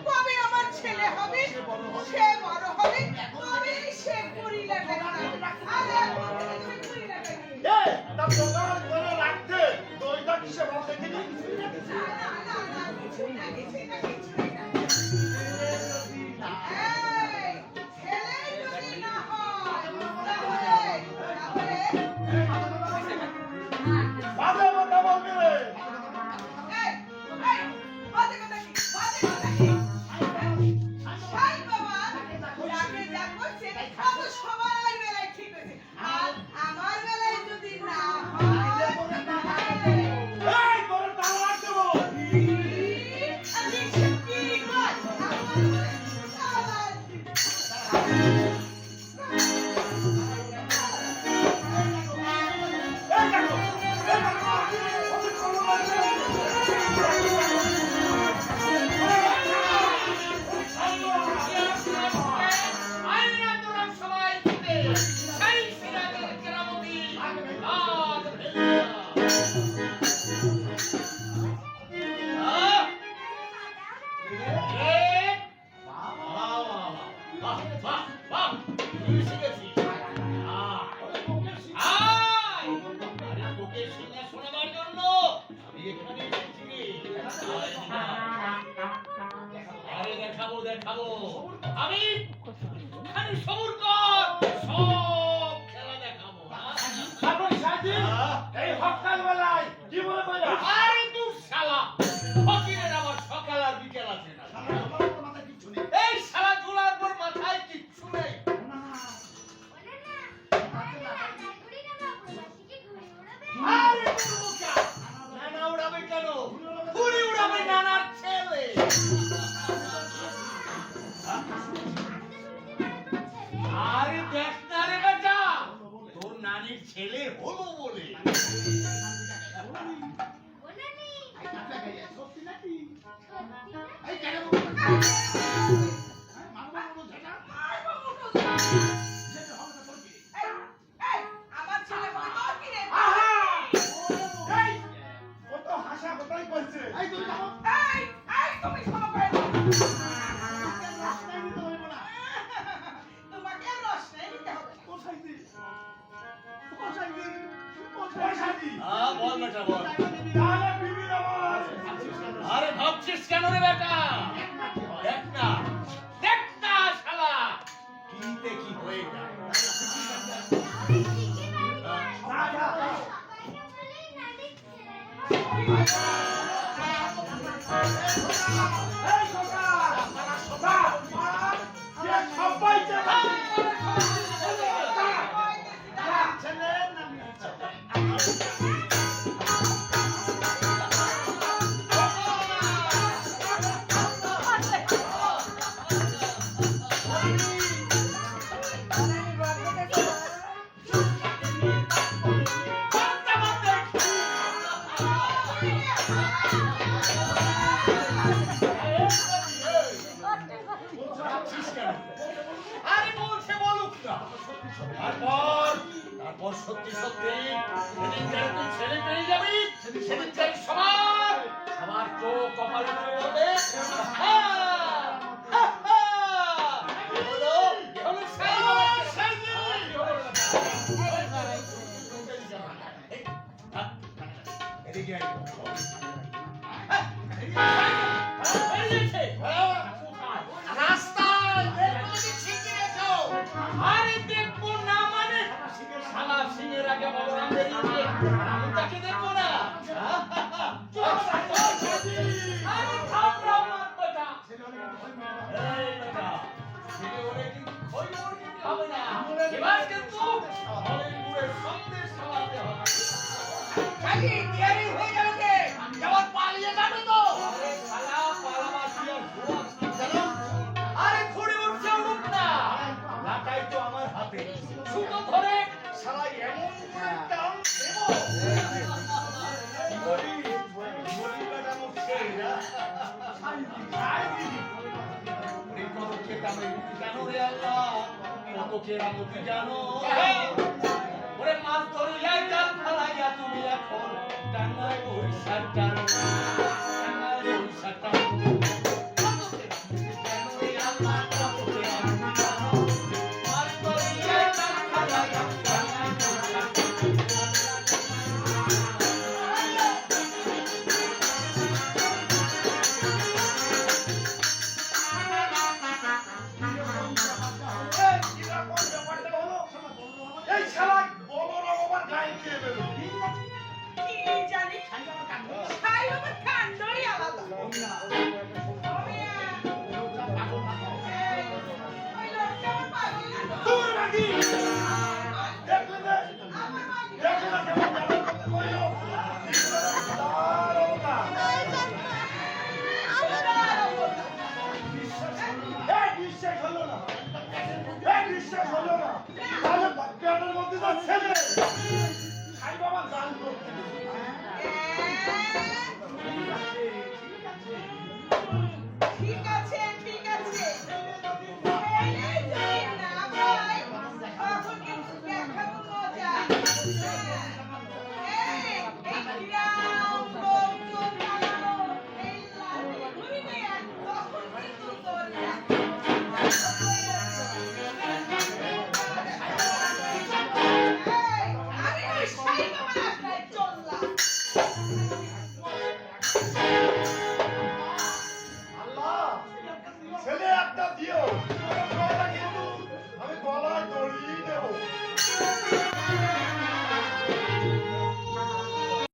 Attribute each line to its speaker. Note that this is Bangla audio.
Speaker 1: কবে আমার ছেলে হবে, সে বড় হবে, কবে সে করিলা
Speaker 2: রাখতে তো ওইটা কিসে বল দেখিনি
Speaker 3: আমি সবুর কর সব খেলা দেখাবো।
Speaker 2: এই সকাল বেলায় কি বলে কইলা
Speaker 3: আরে তুই শালা ফকিরের আবার সকাল আর বিকেল আছে না। এই শালা জোলার পর মাথায় কিচ্ছু নেই। আরে মুখা নানা উড়াবে কেন? ঘুড়ি উড়াবে নানার ছেলে। আরে দেখ না রে বেটা, তোর নানির ছেলে হলো বলে।
Speaker 1: আমার ছেলে বলে তোর কি রে?
Speaker 2: কত হাসা কথাই বলছে
Speaker 1: তুমি ক্ষমা করে দাও। তোমাকে রসনাই দিতে হবে।
Speaker 3: বল বেটা বল।
Speaker 2: তাহলে বিবির আওয়াজ
Speaker 3: আরে ভাবছিস কেন রে বেটা? দেখ না শালা কিতে কি হয়ে যায়।
Speaker 2: সবাইকে
Speaker 3: আরে বলছে বলুক না। তারপর সত্যি সত্যি সেদিনকার তুই ছেলে পেয়ে যাবি। সেদিনকার সবার চোখ কপালে করে বলবে এদিকে রাস্তায় আরে দেখবো না মানে শালা সিংহের আগে বলরাম বেরিয়েছে, আমি তাকে দেখবো না। আরে থামরা মার বেটা। এই বেটা, ছেলে হলে কিন্তু খই মরে যেতে হবে না। এবার কিন্তু হলিউডের সন্দেশ খাওয়াতে হবে। নাকি দেরি হয়ে গেল কে এবার পালিয়ে যাবে তো আরে শালা পালাবার কি আর জোর জানো আরে ঘুরে উঠছে উঠুক না লাটাই তো আমার হাতে সুতো ধরে শালা এমন করে টান দেবো বলি বলি বেটা মুখে না এই কত খেতামে কেন রে আল্লাহ কত কেরামতি জানো ওরে মাছ ধরিয়া জাল ফালাইয়া তুমি এখন টাঙ্গাই বৈশাখ টানো টাঙ্গাই বৈশাখ টানো কত কেরামতি কেন রে আল্লাহ কত কেরামতি জানো মাছ ধরিয়া জাল ফালাইয়া টাঙ্গাই বৈশাখ
Speaker 2: এই শালা বলরাম আমার গায়ে কে বেরো
Speaker 1: কি জানি ছাই আমার কাণ্ডই আলাদা ওই লোকটা আমার পাগল না তো।
Speaker 2: দূর নাকি দেখলে না
Speaker 1: আমার পাগল।
Speaker 2: দেখলে না কেমন জানো কইও দাঁড়াও না এই বিশ্বাস হলো না এই বিশ্বাস হলো না তাহলে পেটের মধ্যে যা ছেলে সাই বাবা গান করতে
Speaker 1: ঠিক আছে ঠিক আছে এই যদি না পাই তখন কিন্তু দেখাবো মজা এই গ্রাম লোকজন বানানো এই লাঠি ঘুরিয়ে তখন কিন্তু তোর আমি ওই সাই বাবার আড্ডায় চললাম
Speaker 2: আল্লাহ ছেলে একটা দিও কিন্তু আমি গলায় দড়ি দেবো